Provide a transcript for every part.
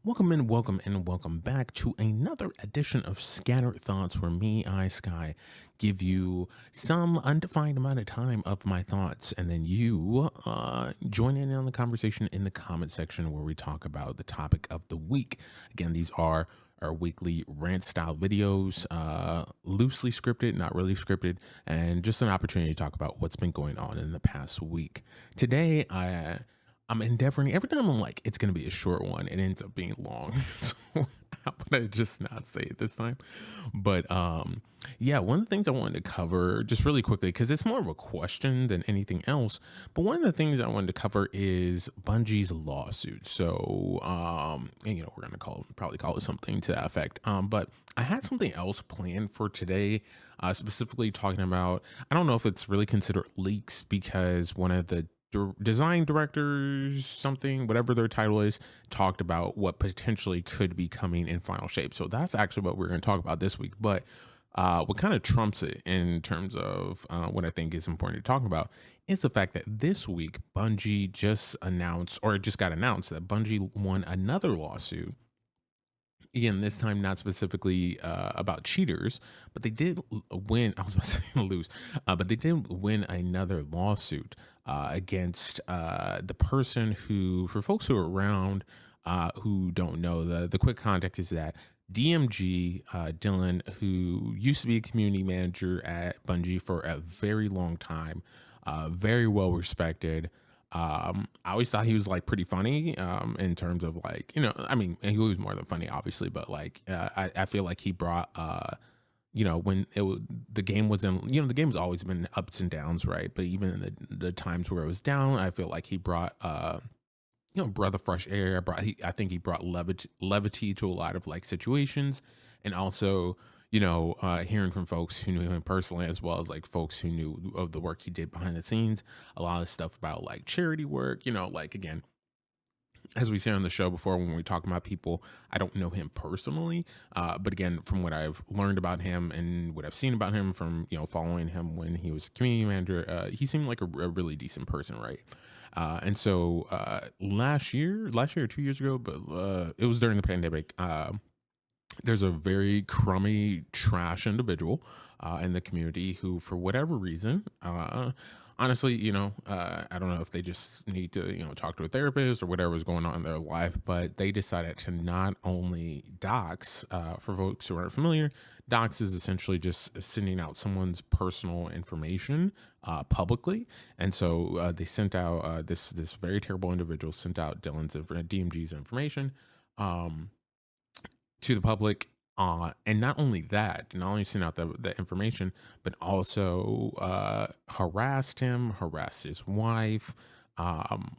Welcome and welcome back to another edition of Scattered Thoughts, where Sky, give you some undefined amount of time of my thoughts, and then you join in on the conversation in the comment section where we talk about the topic of the week. Again, these are our weekly rant style videos, loosely scripted, not really scripted, and just an opportunity to talk about what's been going on in the past week. Today, I'm endeavoring every time I'm like, it's gonna be a short one, it ends up being long. So how would I just not say it this time? But yeah, one of the things I wanted to cover just really quickly, because it's more of a question than anything else. But one of the things I wanted to cover is Bungie's lawsuit. So and, we're gonna probably call it something to that effect. But I had something else planned for today, specifically talking about, I don't know if it's really considered leaks, because one of the design directors, something, whatever their title is, talked about what potentially could be coming in final shape. So that's actually what we're going to talk about this week. But what kind of trumps it in terms of what I think is important to talk about is the fact that this week Bungie just announced, or it just got announced, that Bungie won another lawsuit. Again, this time not specifically about cheaters, but they did win. I was about to say lose, but they did win another lawsuit against the person who, for folks who are around who don't know, the quick context is that DMG Dylan, who used to be a community manager at Bungie for a very long time, very well respected. I always thought he was like pretty funny in terms of like, I mean, and he was more than funny, obviously, but like, I feel like he brought, when the game was in, the game's always been ups and downs, right? But even in the times where it was down, I feel like he brought, breath of fresh air. I think he brought levity to a lot of like situations, and also, hearing from folks who knew him personally, as well as like folks who knew of the work he did behind the scenes, a lot of stuff about like charity work, like again, as we say on the show before, when we talk about people, I don't know him personally, but again, from what I've learned about him and what I've seen about him from following him when he was community manager, he seemed like a really decent person, right? And so last year or 2 years ago, but it was during the pandemic. There's a very crummy, trash individual in the community who, for whatever reason, honestly, I don't know if they just need to, talk to a therapist or whatever's going on in their life, but they decided to not only dox, for folks who aren't familiar, dox is essentially just sending out someone's personal information publicly. And so they sent out this very terrible individual sent out DMG's information. Um, to the public. And not only that, not only sent out the information, but also harassed his wife,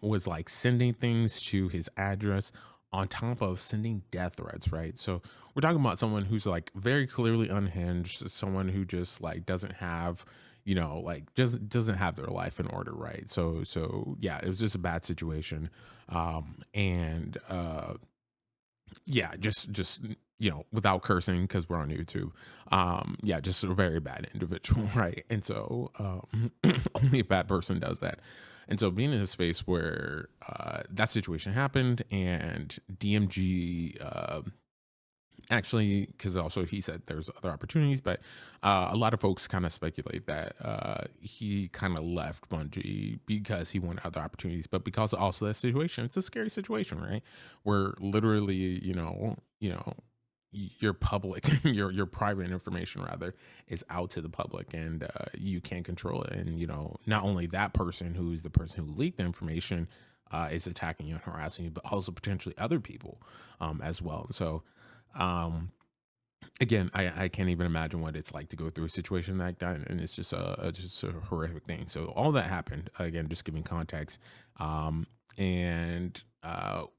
was like sending things to his address on top of sending death threats, right? So we're talking about someone who's like very clearly unhinged, someone who just like doesn't have, like just doesn't have their life in order, right? So yeah, it was just a bad situation. And yeah, just without cursing, because we're on YouTube. Yeah, just a very bad individual, right? And so only a bad person does that. And so being in a space where that situation happened, and DMG actually, because also he said there's other opportunities, but a lot of folks kind of speculate that he kind of left Bungie because he wanted other opportunities, but because of also that situation, it's a scary situation, right? Where literally, your public, your private information rather, is out to the public, and you can't control it. And not only that person who's the person who leaked the information is attacking you and harassing you, but also potentially other people as well. So again, I can't even imagine what it's like to go through a situation like that, and it's just a horrific thing. So all that happened, again, just giving context, and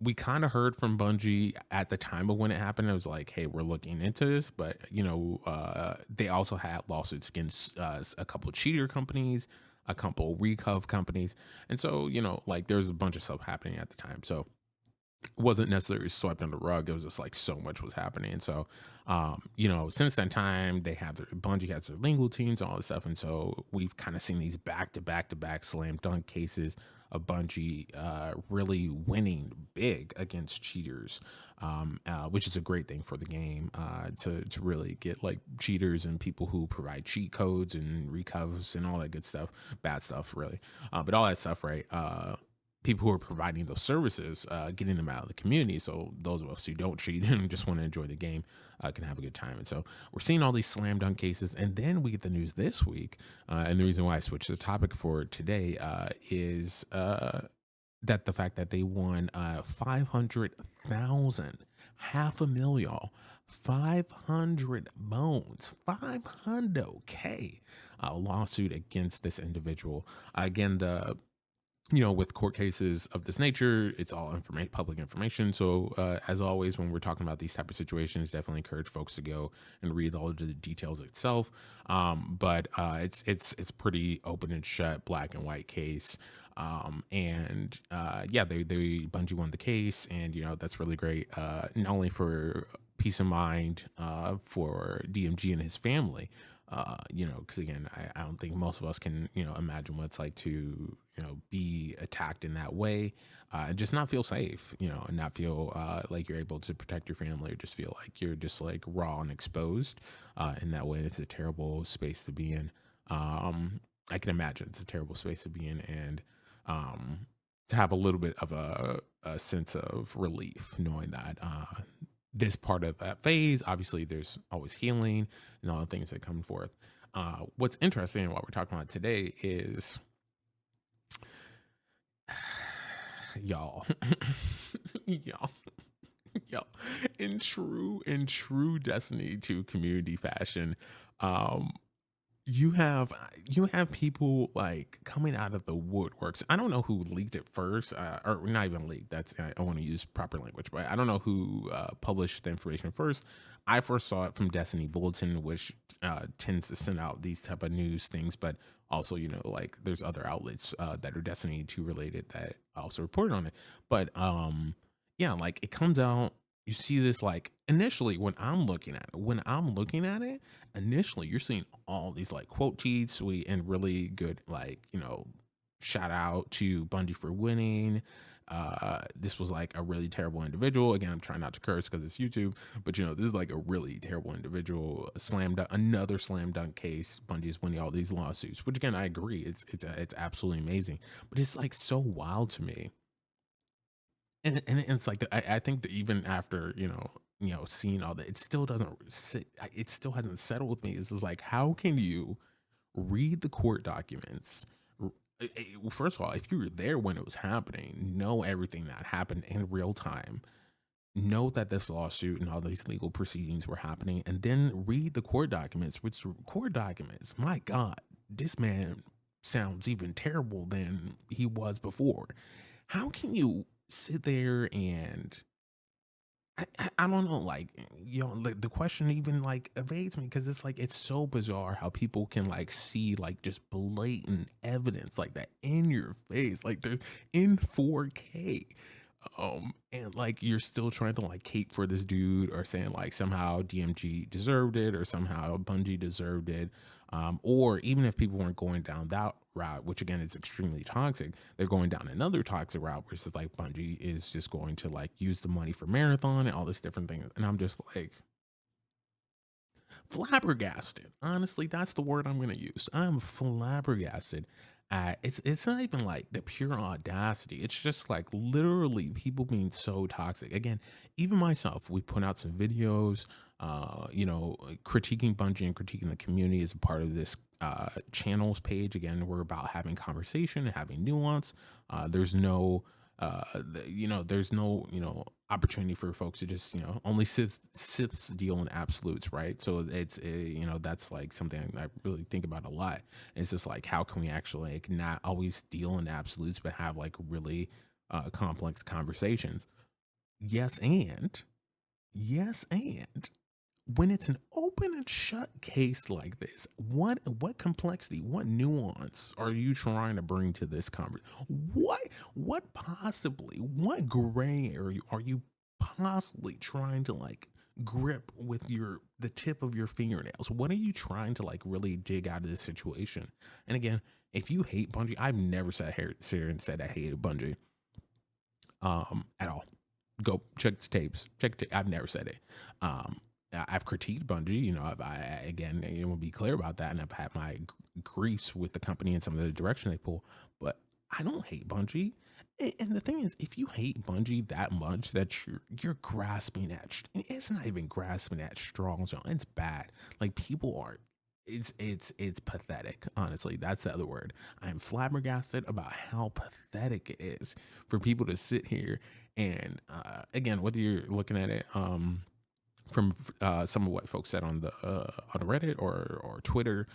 we kind of heard from Bungie at the time of when it happened. It was like, hey, we're looking into this, but they also had lawsuits against a couple of cheater companies, a couple recov companies, and so like there's a bunch of stuff happening at the time. So wasn't necessarily swept under the rug. It was just like so much was happening. And so, since that time, they have Bungie has their legal teams, all this stuff. And so we've kind of seen these back to back to back slam dunk cases of Bungie really winning big against cheaters, which is a great thing for the game to really get like cheaters and people who provide cheat codes and recovs and all that good stuff, bad stuff, really. But all that stuff, right? People who are providing those services, getting them out of the community. So those of us who don't cheat and just want to enjoy the game can have a good time. And so we're seeing all these slam dunk cases. And then we get the news this week. And the reason why I switched the topic for today is that the fact that they won 500,000, half a mil, y'all, 500 bones, 500K lawsuit against this individual. Again, with court cases of this nature, it's all public information. So, as always, when we're talking about these type of situations, definitely encourage folks to go and read all of the details itself. But it's pretty open and shut, black and white case. They Bungie won the case, and that's really great. Not only for peace of mind for DMG and his family, because again, I don't think most of us can, imagine what it's like to, be attacked in that way, and just not feel safe, and not feel like you're able to protect your family, or just feel like you're just like raw and exposed in that way. It's a terrible space to be in. I can imagine it's a terrible space to be in, and to have a little bit of a sense of relief knowing that this part of that phase, obviously there's always healing and all the things that come forth. What's interesting and what we're talking about today is y'all, y'all, y'all, in true Destiny 2 community fashion, um, you have people like coming out of the woodworks. I don't know who leaked it first, or not even leaked. I want to use proper language, but I don't know who published the information first. I first saw it from Destiny Bulletin, which tends to send out these type of news things, but also like there's other outlets that are Destiny 2 related that also report on it. But yeah, like it comes out. You see this like initially when I'm looking at it, initially you're seeing all these like quote cheats, sweet and really good, like shout out to Bungie for winning. This was like a really terrible individual. Again, I'm trying not to curse because it's YouTube, but this is like a really terrible individual. Another slam dunk case. Bungie is winning all these lawsuits, which again I agree, it's absolutely amazing, but it's like so wild to me. And it's like I think that even after seeing all that, it still doesn't sit. It still hasn't settled with me. It's just like, how can you read the court documents? First of all, if you were there when it was happening, know everything that happened in real time. Know that this lawsuit and all these legal proceedings were happening, and then read the court documents. Which court documents? My God, this man sounds even terrible than he was before. How can you sit there and I don't know, like like the question even like evades me because it's like it's so bizarre how people can like see like just blatant evidence like that in your face, like there's in 4K, and like you're still trying to like cape for this dude or saying like somehow DMG deserved it or somehow Bungie deserved it, or even if people weren't going down that route, which again is extremely toxic, they're going down another toxic route, which is like Bungie is just going to like use the money for marathon and all this different things, and I'm just like flabbergasted. Honestly, that's the word I'm gonna use. I'm flabbergasted. It's not even like the pure audacity. It's just like literally people being so toxic. Again, even myself, we put out some videos, critiquing Bungie and critiquing the community as a part of this channels page. Again, we're about having conversation and having nuance. There's no there's no opportunity for folks to just only sits deal in absolutes, right? So it's that's like something I really think about a lot. It's just like how can we actually like not always deal in absolutes but have like really complex conversations. Yes and yes and when it's an open and shut case like this, what complexity, what nuance are you trying to bring to this conversation? What possibly, what gray area are you possibly trying to like grip with the tip of your fingernails? What are you trying to like really dig out of this situation? And again, if you hate Bungie, I've never sat here and said I hated Bungie at all. Go check the tapes. I've never said it. I've critiqued Bungie. You know, again, I will be clear about that, and I've had my griefs with the company and some of the direction they pull. But I don't hate Bungie. And the thing is, if you hate Bungie that much, that you're grasping at, it's not even grasping at straws, y'all. It's bad. Like people are. It's pathetic. Honestly, that's the other word. I'm flabbergasted about how pathetic it is for people to sit here and again, whether you're looking at it from some of what folks said on Reddit or Twitter,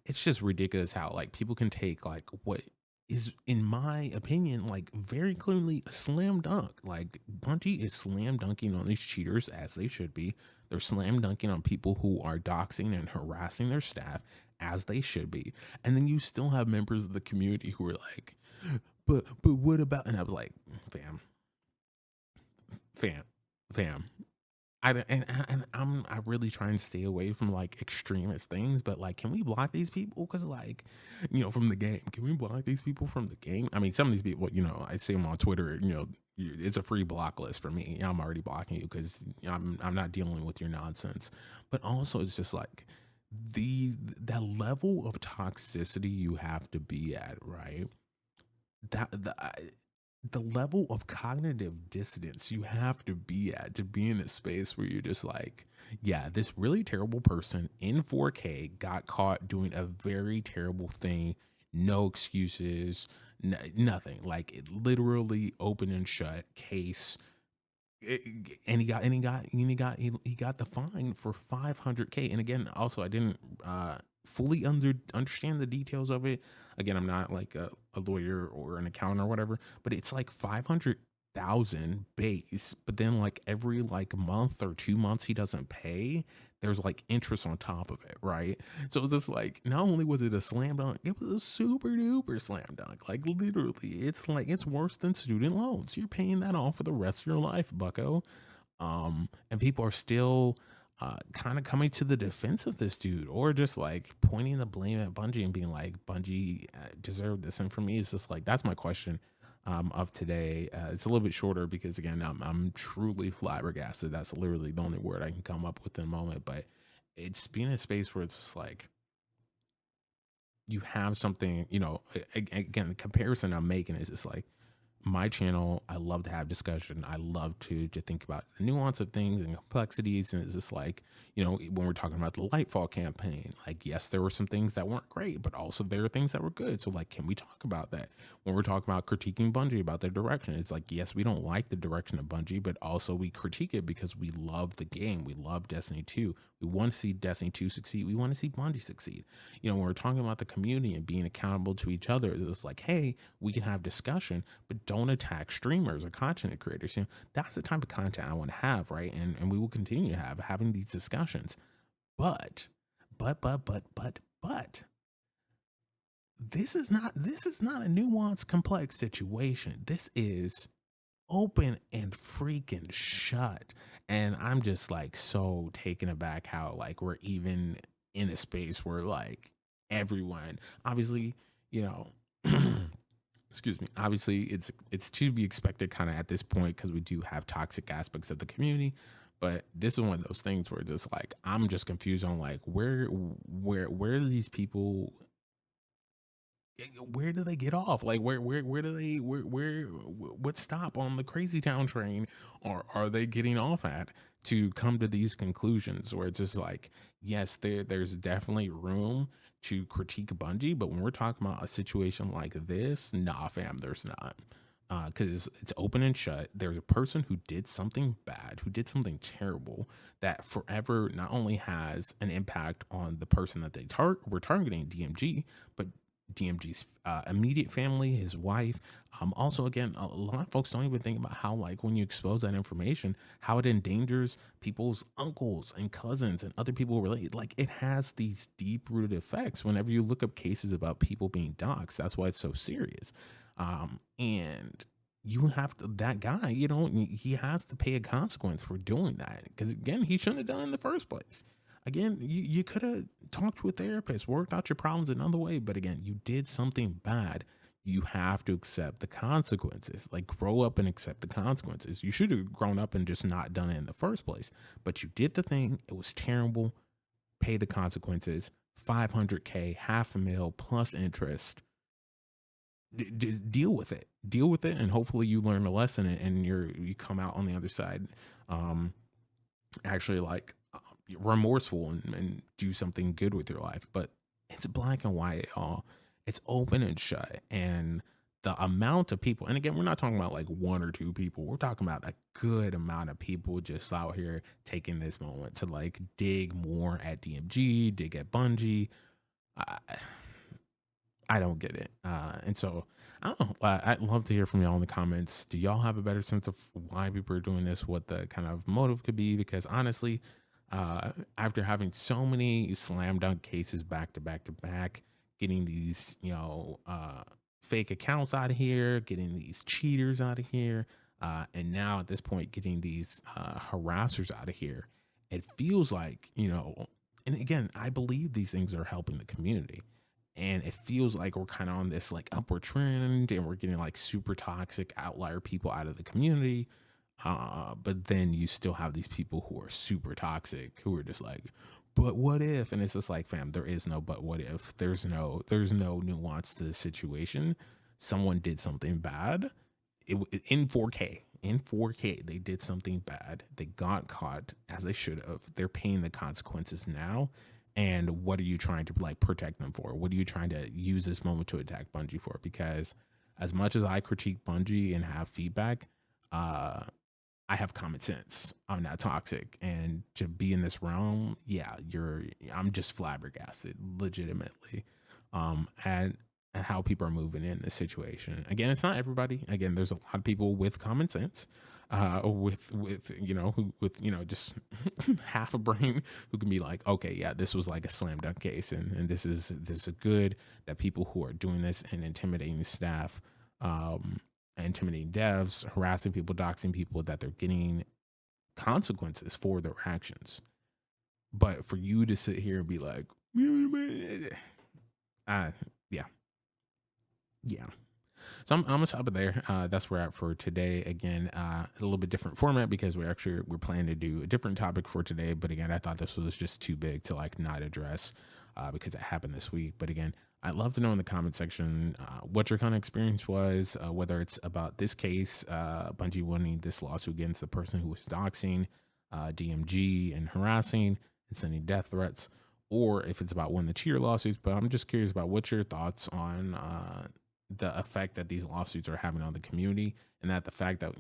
it's just ridiculous how like people can take like what is, in my opinion, like very clearly a slam dunk. Like Bungie is slam dunking on these cheaters as they should be. They're slam dunking on people who are doxing and harassing their staff as they should be. And then you still have members of the community who are like, but what about? And I was like, fam, fam, fam. I really try and stay away from like extremist things, but like, can we block these people? Because like, you know, from the game, can we block these people from the game? I mean, some of these people, you know, I see them on Twitter. You know, it's a free block list for me. I'm already blocking you because I'm not dealing with your nonsense. But also, it's just like that level of toxicity you have to be at, right? That the level of cognitive dissonance you have to be at to be in a space where you're just like, yeah, this really terrible person in 4K got caught doing a very terrible thing. No excuses, nothing. Like it literally open and shut case. And he got the fine for 500K. And again, also I didn't fully understand the details of it. Again, I'm not like a lawyer or an accountant or whatever, but it's like 500,000 base. But then like every like month or 2 months he doesn't pay, there's like interest on top of it, right? So it's just like not only was it a slam dunk, it was a super duper slam dunk. Like literally, it's like it's worse than student loans. You're paying that off for the rest of your life, bucko. And people are still kind of coming to the defense of this dude, or just like pointing the blame at Bungie and being like, Bungie deserved this. And for me, it's just like that's my question of today. It's a little bit shorter because again, I'm truly flabbergasted. That's literally the only word I can come up with in a moment. But it's being in a space where it's just like you have something, you know. Again, the comparison I'm making is just like my channel. I love to have discussion. I love to think about the nuance of things and complexities. And it's just like, you know, when we're talking about the Lightfall campaign, like, yes, there were some things that weren't great, but also there are things that were good. So like, can we talk about that? When we're talking about critiquing Bungie about their direction, it's like, yes, we don't like the direction of Bungie, but also we critique it because we love the game. We love Destiny 2. We want to see Destiny 2 succeed. We want to see Bungie succeed. You know, when we're talking about the community and being accountable to each other, it's like, hey, we can have discussion, but don't attack streamers or content creators. You know, that's the type of content I want to have, right? And we will continue to having these discussions. But this is not a nuanced, complex situation. This is open and freaking shut. And I'm just like so taken aback how like we're even in a space where like everyone obviously, you know, excuse me, obviously it's to be expected kind of at this point because we do have toxic aspects of the community. But this is one of those things where just like I'm just confused on like where do these people, where do they get off? Like where do they what stop on the crazy town train are they getting off at to come to these conclusions where it's just like, yes, there's definitely room to critique Bungie, but when we're talking about a situation like this, nah, fam, there's not. Because it's open and shut. There's a person who did something bad, who did something terrible that forever not only has an impact on the person that they were targeting, DMG, but DMG's immediate family, his wife. Also, again, a lot of folks don't even think about how, like, when you expose that information, how it endangers people's uncles and cousins and other people related. Like, it has these deep rooted effects whenever you look up cases about people being doxxed. That's why it's so serious. And you have to, that guy, you know, he has to pay a consequence for doing that. Because, again, he shouldn't have done it in the first place. Again, you could have talked to a therapist, worked out your problems another way, but again, you did something bad. You have to accept the consequences. Like, grow up and accept the consequences. You should have grown up and just not done it in the first place. But you did the thing. It was terrible. Pay the consequences. 500K, half a mil plus interest. Deal with it. Deal with it, and hopefully you learn a lesson and you come out on the other side. Um, Actually, like, remorseful and do something good with your life. But it's black and white, y'all. It's open and shut. And the amount of people, and again, we're not talking about like one or two people, we're talking about a good amount of people just out here taking this moment to like dig more at DMG, dig at Bungie. I, I don't get it. And so I don't know. I'd love to hear from y'all in the comments. Do y'all have a better sense of why people are doing this? What the kind of motive could be? Because honestly, after having so many slam dunk cases back to back to back, getting these, fake accounts out of here, getting these cheaters out of here, and now at this point, getting these harassers out of here, it feels like, and again, I believe these things are helping the community, and it feels like we're kind of on this like upward trend, and we're getting like super toxic outlier people out of the community. But then you still have these people who are super toxic, who are just like, but what if? And it's just like, fam, there is no but what if. There's no nuance to the situation. Someone did something bad. In 4K. In 4K, they did something bad. They got caught as they should have. They're paying the consequences now. And what are you trying to like protect them for? What are you trying to use this moment to attack Bungie for? Because as much as I critique Bungie and have feedback, I have common sense. I'm not toxic. And to be in this realm, yeah, I'm just flabbergasted, legitimately. And how people are moving in this situation. Again, it's not everybody. Again, there's a lot of people with common sense, just half a brain, who can be like, okay, yeah, this was like a slam dunk case, and this is good that people who are doing this and intimidating staff, intimidating devs, harassing people, doxing people, that they're getting consequences for their actions. But for you to sit here and be like, yeah, yeah. So I'm gonna stop it there. That's where we're at for today. Again, a little bit different format because we're planning to do a different topic for today. But again, I thought this was just too big to like not address, because it happened this week. But again, I'd love to know in the comment section what your kind of experience was, whether it's about this case, Bungie winning this lawsuit against the person who was doxing, DMG, and harassing and sending death threats, or if it's about one of the cheater lawsuits. But I'm just curious about what's your thoughts on the effect that these lawsuits are having on the community, and that the fact that,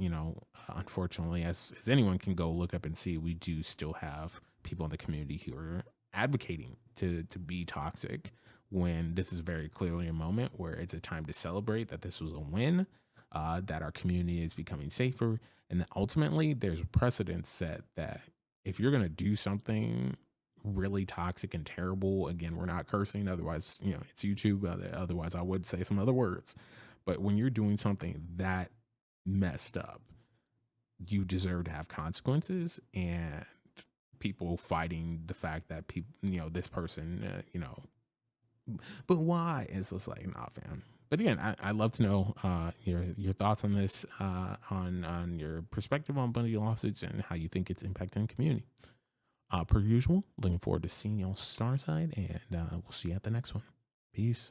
unfortunately, as anyone can go look up and see, we do still have people in the community who are advocating to be toxic, when this is very clearly a moment where it's a time to celebrate that this was a win, that our community is becoming safer, and that ultimately there's a precedent set that if you're going to do something really toxic and terrible, again, we're not cursing, otherwise, it's YouTube, otherwise I would say some other words, but when you're doing something that messed up, you deserve to have consequences, and people fighting the fact that people, this person, but why? It's just like, nah, fam. But again, I'd love to know your thoughts on this, on your perspective on Bungie lawsuits and how you think it's impacting the community. Per usual, looking forward to seeing y'all Starside, and we'll see you at the next one. Peace.